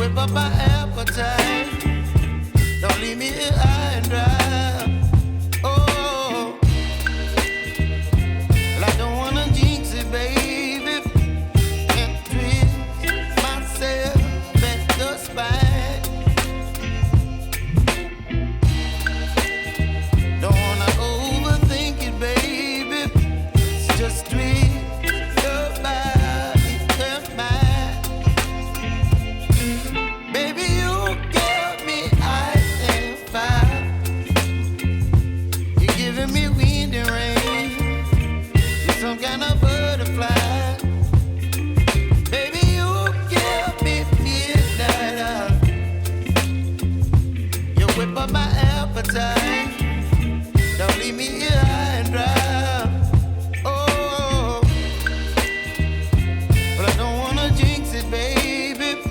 whip up my appetite. Don't leave me here high and dry. Oh, well, I don't wanna jinx it, baby, and twist myself at the spine. Don't wanna overthink it, baby. It's just twist your body and mine. Baby, you give me ice and fire. You're giving me wind and rain. You're some kind of butterfly. Baby, you give me midnight. You whip up my appetite. Don't leave me here high and dry. Oh, but I don't wanna jinx it, baby.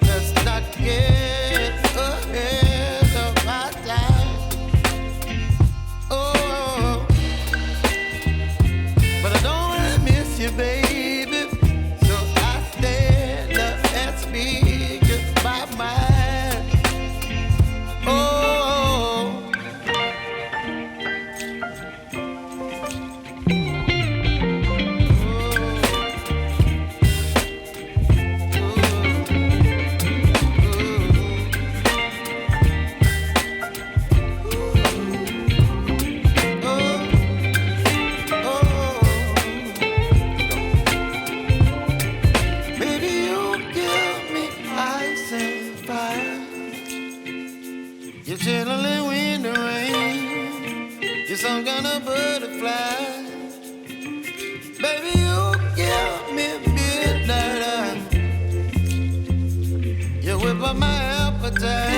Let's not get ahead of my time. Oh, but I don't wanna miss you, baby. So I stand up and speak my mind. Oh. Baby, you give me ice and fire. You're chilling wind and rain. You're some kind of butterfly. Baby, you give me midnight. You whip up my appetite.